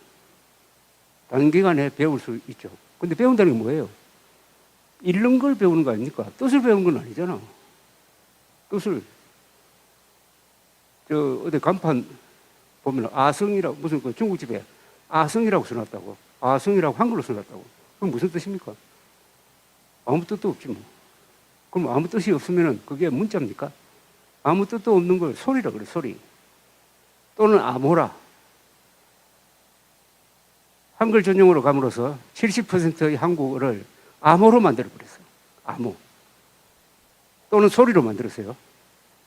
단기간에 배울 수 있죠. 근데 배운다는 게 뭐예요? 읽는 걸 배우는 거 아닙니까? 뜻을 배우는 건 아니잖아. 뜻을. 어디 간판 보면 아성이라고, 무슨 그 중국집에 아성이라고 써놨다고. 아성이라고 한글로 써놨다고. 그럼 무슨 뜻입니까? 아무 뜻도 없지 뭐. 그럼 아무 뜻이 없으면 그게 문자입니까? 아무 뜻도 없는 걸 소리라 그래, 소리. 또는 암호라. 한글 전용으로 감으로써 70%의 한국어를 암호로 만들어버렸어요. 암호. 또는 소리로 만들었어요.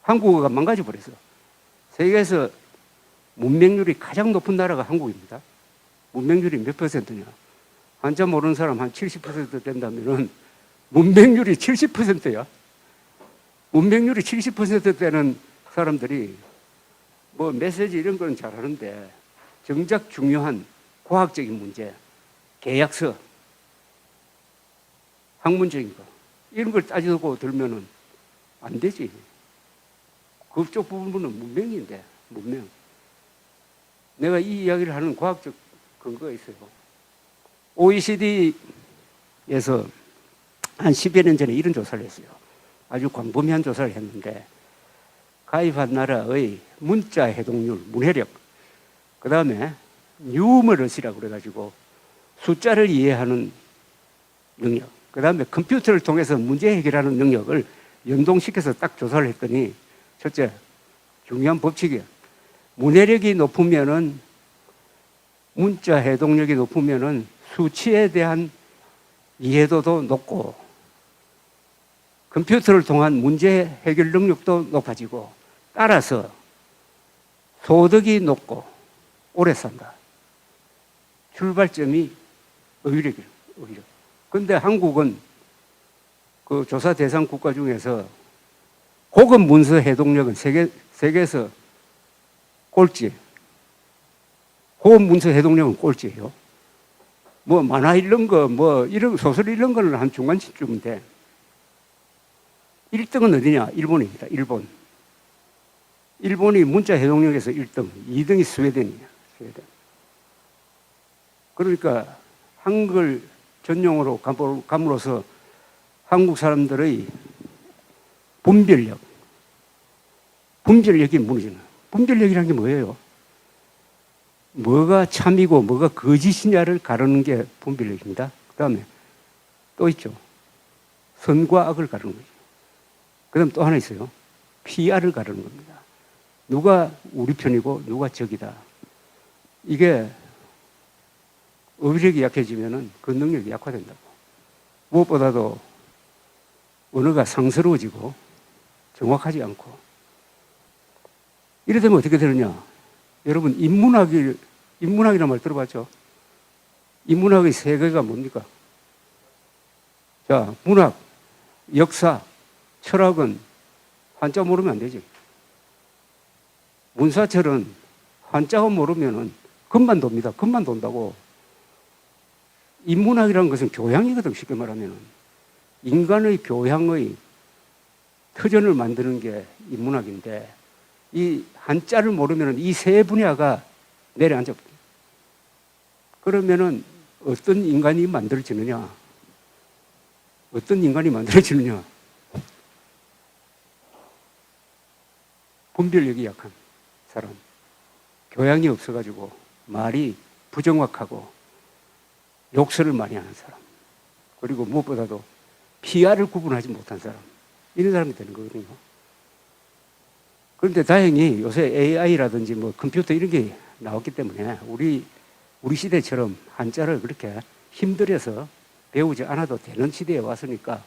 한국어가 망가져버렸어요. 세계에서 문맹률이 가장 높은 나라가 한국입니다. 문맹률이 몇 %냐? 한자 모르는 사람 한 70% 된다면은 문맹률이 70%야. 문맹률이 70% 되는 사람들이 뭐 메시지 이런 건 잘하는데 정작 중요한 과학적인 문제, 계약서, 학문적인 거 이런 걸 따지고 들면은 안 되지. 그쪽 부분은 문명인데, 문명. 내가 이 이야기를 하는 과학적 근거가 있어요. OECD에서 한 10여 년 전에 이런 조사를 했어요. 아주 광범위한 조사를 했는데 가입한 나라의 문자 해독률, 문해력, 그 다음에 뉴머러시라고 그래가지고 숫자를 이해하는 능력, 그 다음에 컴퓨터를 통해서 문제 해결하는 능력을 연동시켜서 딱 조사를 했더니 첫째, 중요한 법칙이에요. 문해력이 높으면은 문자 해독력이 높으면은 수치에 대한 이해도도 높고 컴퓨터를 통한 문제 해결 능력도 높아지고 따라서 소득이 높고 오래 산다. 출발점이 의료력이에요. 의료. 근데 한국은 그 조사 대상 국가 중에서 고급 문서 해독력은 세계에서 꼴찌. 고급 문서 해독력은 꼴찌예요. 뭐 만화 읽는 거, 뭐 이런 소설 읽는 거는 한 중간쯤인데 1등은 어디냐? 일본입니다. 일본. 일본이 문자 해독력에서 1등, 2등이 스웨덴이에요. 스웨덴. 그러니까 한글 전용으로 감으로써 한국 사람들의 분별력이 무너지는. 분별력이라는 게 뭐예요? 뭐가 참이고 뭐가 거짓이냐를 가르는 게 분별력입니다. 그 다음에 또 있죠. 선과 악을 가르는 거죠. 그 다음 또 하나 있어요. PR을 가르는 겁니다. 누가 우리 편이고 누가 적이다. 이게 어휘력이 약해지면은 그 능력이 약화된다고. 무엇보다도 언어가 상스러워지고 정확하지 않고. 이래 되면 어떻게 되느냐? 여러분, 인문학이라는 말 들어봤죠? 인문학의 세계가 뭡니까? 자, 문학, 역사, 철학은 한자 모르면 안 되지. 문사철은 한자가 모르면은 금만 돕니다. 금만 돈다고. 인문학이라는 것은 교양이거든, 쉽게 말하면은. 인간의 교양의 터전을 만드는 게 인문학인데, 이 한자를 모르면은 이 세 분야가 내려앉아. 그러면은 어떤 인간이 만들어지느냐? 어떤 인간이 만들어지느냐? 분별력이 약한 사람, 교양이 없어가지고 말이 부정확하고 욕설을 많이 하는 사람, 그리고 무엇보다도 피아를 구분하지 못한 사람, 이런 사람이 되는 거거든요. 그런데 다행히 요새 AI라든지 뭐 컴퓨터 이런 게 나왔기 때문에 우리 시대처럼 한자를 그렇게 힘들여서 배우지 않아도 되는 시대에 왔으니까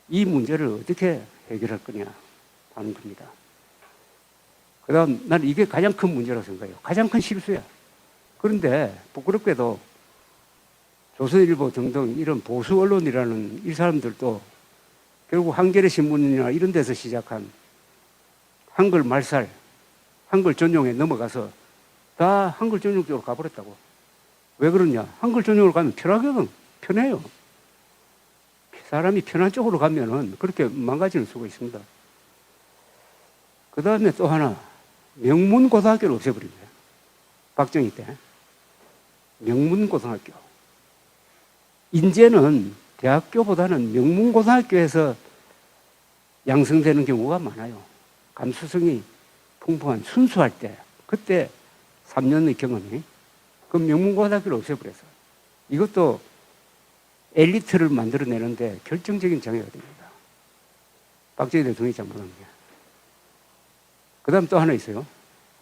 이 문제를 어떻게 해결할 거냐 하는 겁니다. 그 다음, 나는 이게 가장 큰 문제라고 생각해요. 가장 큰 실수야. 그런데 부끄럽게도 조선일보 등등 이런 보수 언론이라는 이 사람들도 결국 한겨레 신문이나 이런 데서 시작한 한글 말살, 한글 전용에 넘어가서 다 한글 전용 쪽으로 가버렸다고. 왜 그러냐? 한글 전용으로 가면 편하거든. 편해요. 사람이 편한 쪽으로 가면은 그렇게 망가지는 수가 있습니다. 그 다음에 또 하나, 명문고등학교를 없애버린 거예요. 박정희 때. 명문고등학교. 인제는 대학교보다는 명문고등학교에서 양성되는 경우가 많아요. 감수성이 풍부한, 순수할 때, 그때 3년의 경험이. 그 명문고등학교를 없애버려서. 이것도 엘리트를 만들어내는데 결정적인 장애가 됩니다. 박정희 대통령이 잘못한 게. 그 다음 또 하나 있어요.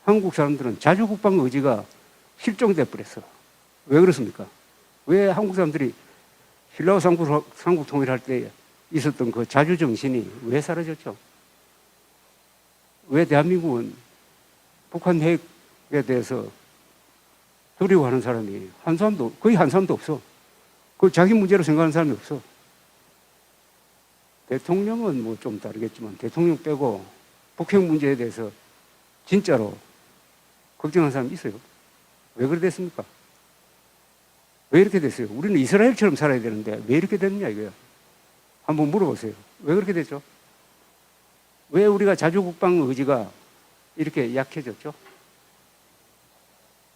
한국 사람들은 자주국방 의지가 실종돼 버렸어. 왜 그렇습니까? 왜 한국 사람들이 신라호 삼국 통일할 때 있었던 그 자주정신이 왜 사라졌죠? 왜 대한민국은 북한 핵에 대해서 두려워하는 사람이 거의 한 사람도 없어. 그걸 자기 문제로 생각하는 사람이 없어. 대통령은 뭐 좀 다르겠지만 대통령 빼고 북핵 문제에 대해서 진짜로 걱정하는 사람이 있어요. 왜 그래 됐습니까? 왜 이렇게 됐어요? 우리는 이스라엘처럼 살아야 되는데 왜 이렇게 됐느냐 이거예요. 한번 물어보세요. 왜 그렇게 됐죠? 왜 우리가 자주국방 의지가 이렇게 약해졌죠?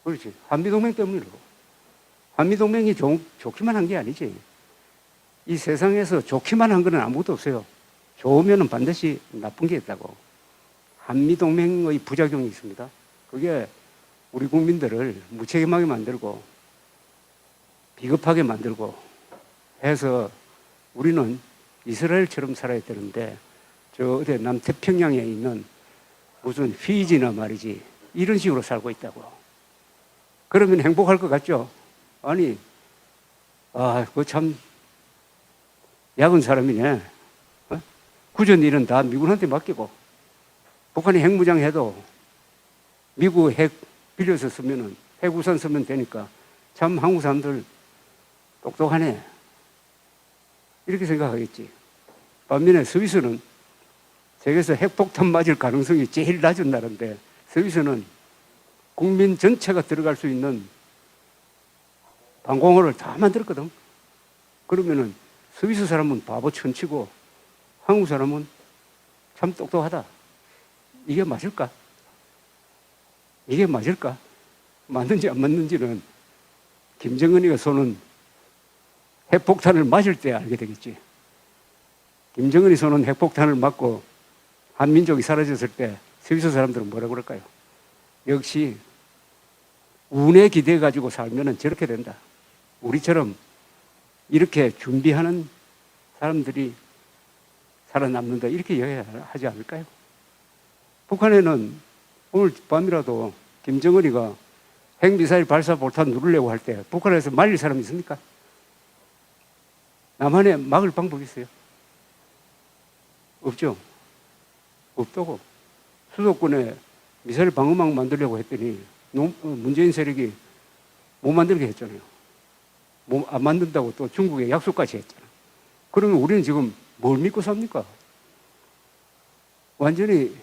그렇지. 한미동맹 때문이라고. 한미동맹이 좋기만 한 게 아니지. 이 세상에서 좋기만 한 거는 아무것도 없어요. 좋으면 반드시 나쁜 게 있다고. 한미동맹의 부작용이 있습니다. 그게 우리 국민들을 무책임하게 만들고 비겁하게 만들고 해서 우리는 이스라엘처럼 살아야 되는데 저 어디 남태평양에 있는 무슨 피지나 말이지 이런 식으로 살고 있다고. 그러면 행복할 것 같죠? 아니, 그거 참 약은 사람이네. 구전 일은 다 미군한테 맡기고 북한이 핵무장 해도 미국 핵 빌려서 쓰면은 핵우산 쓰면 되니까 참 한국 사람들 똑똑하네. 이렇게 생각하겠지. 반면에 스위스는 세계에서 핵폭탄 맞을 가능성이 제일 낮은 나라인데 스위스는 국민 전체가 들어갈 수 있는 방공호를 다 만들었거든. 그러면은 스위스 사람은 바보 천치고 한국 사람은 참 똑똑하다. 이게 맞을까? 이게 맞을까? 맞는지 안 맞는지는 김정은이가 쏘는 핵폭탄을 맞을 때 알게 되겠지. 김정은이 쏘는 핵폭탄을 맞고 한민족이 사라졌을 때 스위스 사람들은 뭐라고 그럴까요? 역시 운에 기대가지고 살면 저렇게 된다. 우리처럼 이렇게 준비하는 사람들이 살아남는다. 이렇게 이야기하지 않을까요? 북한에는 오늘 밤이라도 김정은이가 핵미사일 발사 볼탄 누르려고 할 때 북한에서 말릴 사람이 있습니까? 남한에 막을 방법이 있어요? 없죠. 없다고. 수도권에 미사일 방어막 만들려고 했더니 문재인 세력이 못 만들게 했잖아요. 안 만든다고 또 중국에 약속까지 했잖아. 그러면 우리는 지금 뭘 믿고 삽니까? 완전히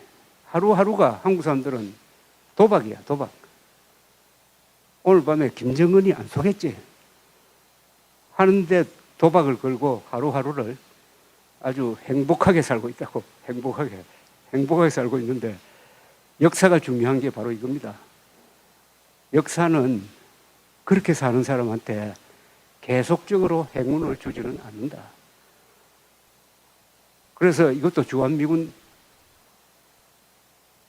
하루하루가 한국 사람들은 도박이야, 도박. 오늘 밤에 김정은이 안 속였지? 하는데 도박을 걸고 하루하루를 아주 행복하게 살고 있다고. 행복하게 살고 있는데 역사가 중요한 게 바로 이겁니다. 역사는 그렇게 사는 사람한테 계속적으로 행운을 주지는 않는다. 그래서 이것도 주한미군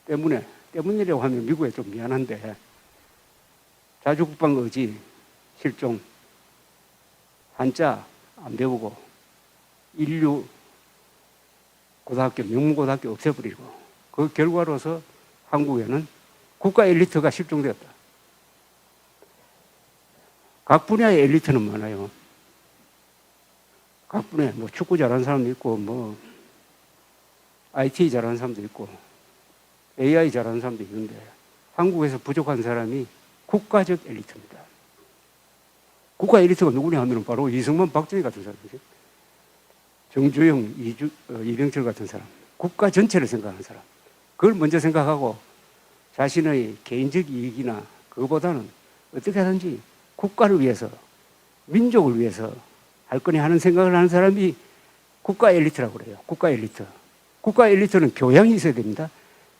때문이라고 하면 미국에 좀 미안한데, 자주국방 의지 실종, 한자 안 배우고 인류 고등학교, 명문고등학교 없애버리고, 그 결과로서 한국에는 국가 엘리트가 실종되었다. 각 분야의 엘리트는 많아요. 각 분야, 뭐 축구 잘하는 사람도 있고, 뭐 IT 잘하는 사람도 있고, AI 잘하는 사람도 있는데, 한국에서 부족한 사람이 국가적 엘리트입니다. 국가 엘리트가 누구냐 하면 바로 이승만, 박정희 같은 사람이죠. 정주영, 이병철 같은 사람. 국가 전체를 생각하는 사람. 그걸 먼저 생각하고 자신의 개인적 이익이나 그거보다는 어떻게 하든지 국가를 위해서, 민족을 위해서 할 거니 하는 생각을 하는 사람이 국가 엘리트라고 그래요. 국가 엘리트. 국가 엘리트는 교양이 있어야 됩니다.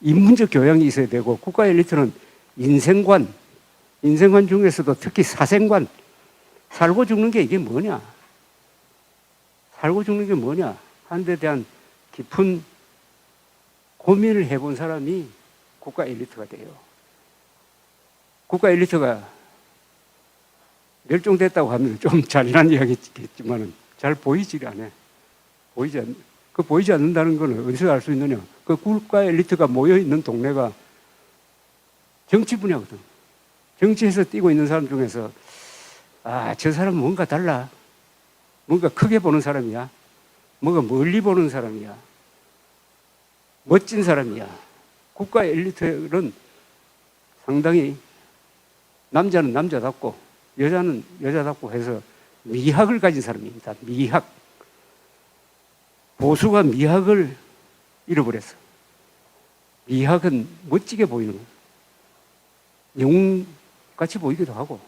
인문적 교양이 있어야 되고, 국가 엘리트는 인생관 중에서도 특히 사생관, 살고 죽는 게 이게 뭐냐? 살고 죽는 게 뭐냐? 하는 데 대한 깊은 고민을 해본 사람이 국가 엘리트가 돼요. 국가 엘리트가 멸종됐다고 하면 좀 잔인한 이야기겠지만 잘 보이지 않아. 보이지 않는다는 것은 어디서 알 수 있느냐? 그 국가 엘리트가 모여있는 동네가 정치 분야거든. 정치에서 뛰고 있는 사람 중에서 저 사람은 뭔가 달라. 뭔가 크게 보는 사람이야. 뭔가 멀리 보는 사람이야. 멋진 사람이야. 국가 엘리트는 상당히 남자는 남자답고 여자는 여자답고 해서 미학을 가진 사람입니다. 미학. 보수가 미학을 잃어버렸어. 미학은 멋지게 보이는 거예요. 영웅같이 보이기도 하고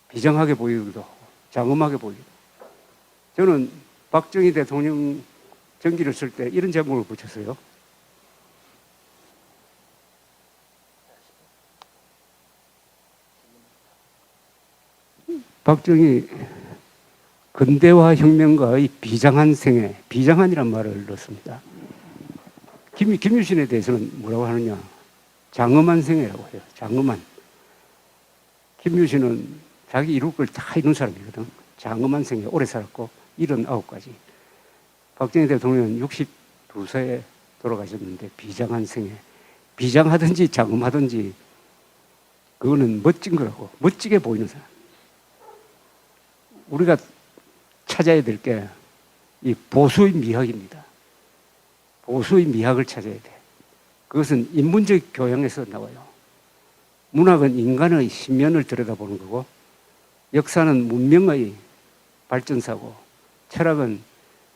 비장하게 보이기도 하고 장엄하게 보이기도 하고. 저는 박정희 대통령 전기를 쓸 때 이런 제목을 붙였어요. 박정희 근대화 혁명가의 비장한 생애, 비장한이란 말을 넣습니다. 김유신에 대해서는 뭐라고 하느냐? 장엄한 생애라고 해요. 장엄한. 김유신은 자기 이룰 걸 다 이룬 사람이거든. 장엄한 생애, 오래 살았고 79가지. 박정희 대통령은 62세에 돌아가셨는데 비장한 생애. 비장하든지 장엄하든지 그거는 멋진 거라고. 멋지게 보이는 사람. 우리가 찾아야 될 게 이 보수의 미학입니다. 보수의 미학을 찾아야 돼. 그것은 인문적 교양에서 나와요. 문학은 인간의 신면을 들여다보는 거고, 역사는 문명의 발전사고, 철학은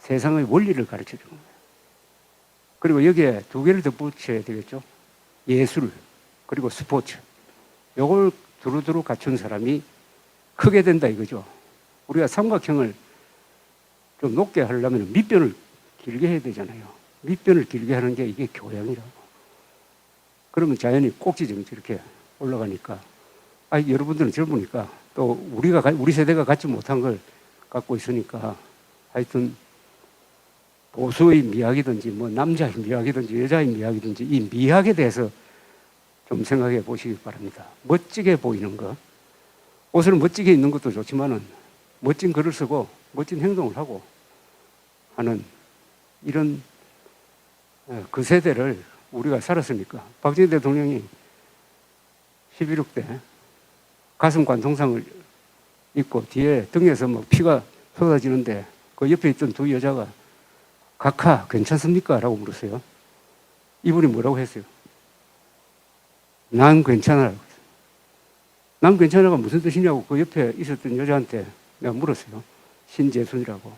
세상의 원리를 가르쳐 주는 거예요. 그리고 여기에 두 개를 덧붙여야 되겠죠. 예술, 그리고 스포츠. 요걸 두루두루 갖춘 사람이 크게 된다 이거죠. 우리가 삼각형을 좀 높게 하려면 밑변을 길게 해야 되잖아요. 밑변을 길게 하는 게 이게 교양이라고. 그러면 자연히 꼭지점이 이렇게 올라가니까, 여러분들은 젊으니까 또 우리 세대가 갖지 못한 걸 갖고 있으니까 하여튼 보수의 미학이든지 뭐 남자의 미학이든지 여자의 미학이든지 이 미학에 대해서 좀 생각해 보시기 바랍니다. 멋지게 보이는 거. 옷을 멋지게 입는 것도 좋지만은 멋진 글을 쓰고 멋진 행동을 하고 하는 이런 그 세대를 우리가 살았으니까. 박정희 대통령이 11.6 때 가슴 관통상을 입고 뒤에 등에서 뭐 피가 쏟아지는데 그 옆에 있던 두 여자가 각하 괜찮습니까? 라고 물었어요. 이분이 뭐라고 했어요? 난 괜찮아라고 했어요. 난 괜찮아가 무슨 뜻이냐고 그 옆에 있었던 여자한테 내가 물었어요. 신재순이라고.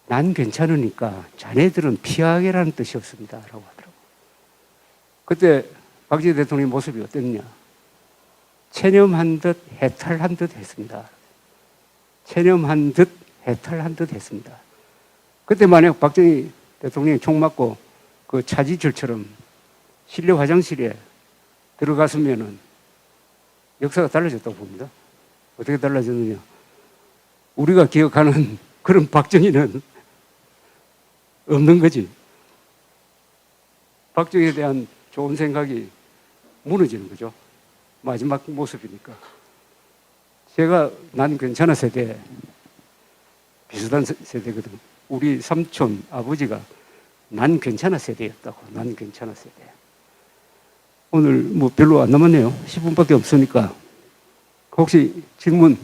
난 괜찮으니까 자네들은 피하게라는 뜻이었습니다. 라고 하더라고. 그때 박정희 대통령의 모습이 어땠냐? 체념한 듯 해탈한 듯 했습니다. 체념한 듯 해탈한 듯 했습니다. 그때 만약 박정희 대통령이 총 맞고 그 차지철처럼 실내 화장실에 들어갔으면은 역사가 달라졌다고 봅니다. 어떻게 달라졌느냐? 우리가 기억하는 그런 박정희는 없는 거지. 박정희에 대한 좋은 생각이 무너지는 거죠. 마지막 모습이니까. 제가 난 괜찮아 세대, 비슷한 세대거든. 우리 삼촌 아버지가 난 괜찮아 세대였다고. 난 괜찮아 세대. 오늘 뭐 별로 안 남았네요. 10분밖에 없으니까 혹시 질문할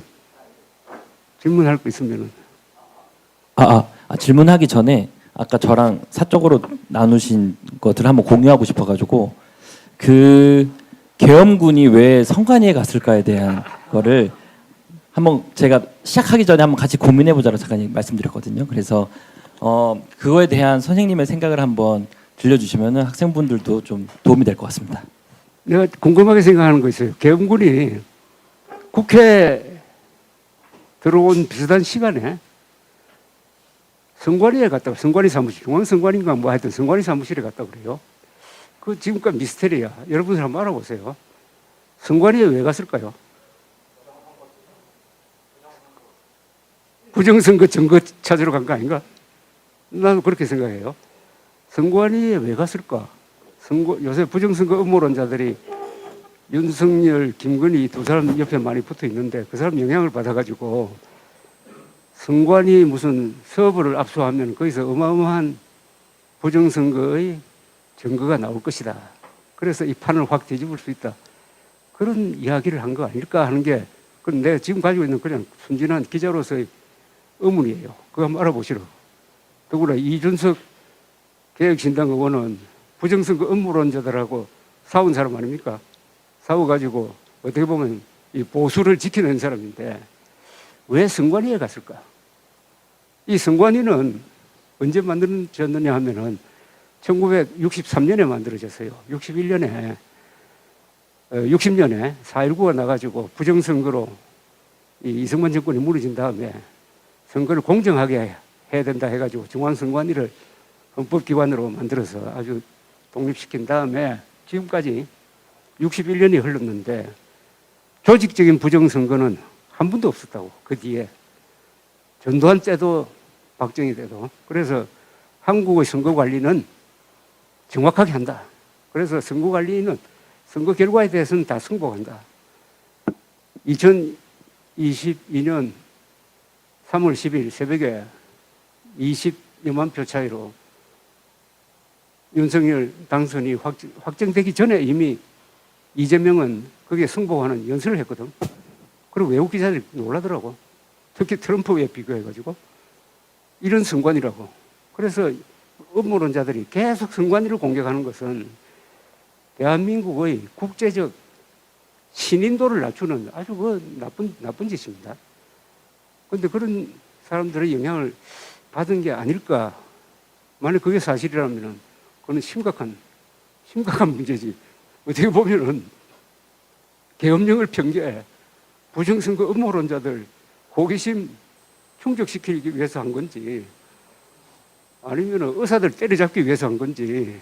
거 있으면은. 질문하기 전에 아까 저랑 사적으로 나누신 것들을 한번 공유하고 싶어가지고 그 계엄군이 왜 성관위에 갔을까에 대한 거를 한번 제가 시작하기 전에 한번 같이 고민해보자고 잠깐 말씀드렸거든요. 그래서 그거에 대한 선생님의 생각을 한번 들려주시면 학생분들도 좀 도움이 될 것 같습니다. 내가 궁금하게 생각하는 거 있어요. 계엄군이 국회 들어온 비슷한 시간에 선관위에 갔다고, 선관위 사무실, 중앙선관위인가 뭐 하여튼 선관위 사무실에 갔다고 그래요. 그 지금까지 미스테리야. 여러분들 한번 알아보세요. 선관위에 왜 갔을까요? 부정선거 증거 찾으러 간 거 아닌가? 나는 그렇게 생각해요. 선관위에 왜 갔을까? 요새 부정선거 음모론자들이 윤석열, 김건희 두 사람 옆에 많이 붙어 있는데 그 사람 영향을 받아가지고 선관위 무슨 서버를 압수하면 거기서 어마어마한 부정선거의 증거가 나올 것이다. 그래서 이 판을 확 뒤집을 수 있다. 그런 이야기를 한 거 아닐까 하는 게 그건 내가 지금 가지고 있는 그냥 순진한 기자로서의 의문이에요. 그거 한번 알아보시라. 더구나 이준석 개혁신당 의원은 부정선거 음모론자들하고 싸운 사람 아닙니까? 싸워가지고 어떻게 보면 이 보수를 지키는 사람인데 왜 선관위에 갔을까? 이 선관위는 언제 만들어졌느냐 하면은 1963년에 만들어졌어요. 60년에 4.19가 나가지고 부정선거로 이 이승만 정권이 무너진 다음에 선거를 공정하게 해야 된다 해가지고 중앙선관위를 헌법기관으로 만들어서 아주 독립시킨 다음에 지금까지 61년이 흘렀는데 조직적인 부정선거는 한 번도 없었다고. 그 뒤에 전두환 때도 박정희 때도. 그래서 한국의 선거관리는 정확하게 한다. 그래서 선거관리는 선거 결과에 대해서는 다 승복한다. 2022년 3월 10일 새벽에 20여만 표 차이로 윤석열 당선이 확정되기 전에 이미 이재명은 거기에 승복하는 연설을 했거든. 그리고 외국 기자들이 놀라더라고. 특히 트럼프에 비교해가지고. 이런 선관위라고. 그래서 음모론자들이 계속 선관위를 공격하는 것은 대한민국의 국제적 신인도를 낮추는 아주 나쁜 짓입니다. 그런데 그런 사람들의 영향을 받은 게 아닐까. 만약 그게 사실이라면 그건 심각한 문제지. 어떻게 보면은 계엄령을 핑계에 부정선거 음모론자들 호기심 충족시키기 위해서 한 건지 아니면 의사들 때려잡기 위해서 한 건지.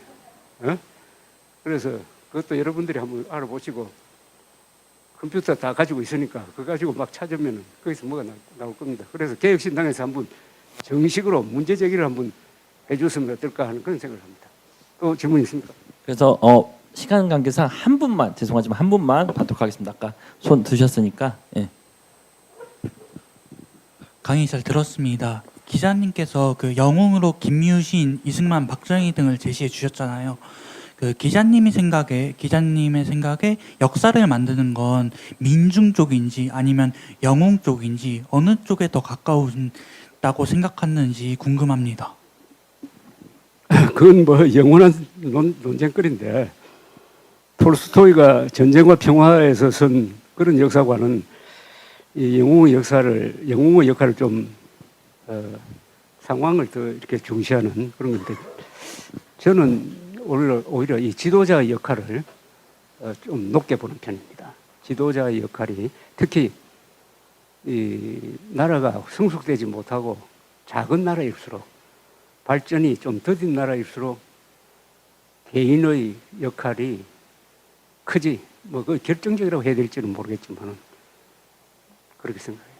그래서 그것도 여러분들이 한번 알아보시고 컴퓨터 다 가지고 있으니까 그거 가지고 막 찾으면 거기서 뭐가 나올 겁니다. 그래서 개혁신당에서 한번 정식으로 문제 제기를 한번 해줬으면 어떨까 하는 그런 생각을 합니다. 또 질문 있습니까? 그래서 시간 관계상 한 분만, 죄송하지만 한 분만 받도록 하겠습니다. 아까 손 드셨으니까. 예. 강의 잘 들었습니다. 기자님께서 그 영웅으로 김유신, 이승만, 박정희 등을 제시해 주셨잖아요. 그 기자님의 생각에 역사를 만드는 건 민중 쪽인지 아니면 영웅 쪽인지 어느 쪽에 더 가까운다고 생각하는지 궁금합니다. 그건 뭐 영원한 논쟁거리인데 톨스토이가 전쟁과 평화에서 쓴 그런 역사관은 이 영웅의 역할을 좀 상황을 더 이렇게 중시하는 그런 건데 저는 오히려 이 지도자의 역할을 좀 높게 보는 편입니다. 지도자의 역할이 특히 이 나라가 성숙되지 못하고 작은 나라일수록 발전이 좀 더딘 나라일수록 개인의 역할이 크지 뭐 그 결정적이라고 해야 될지는 모르겠지만 그렇게 생각해요.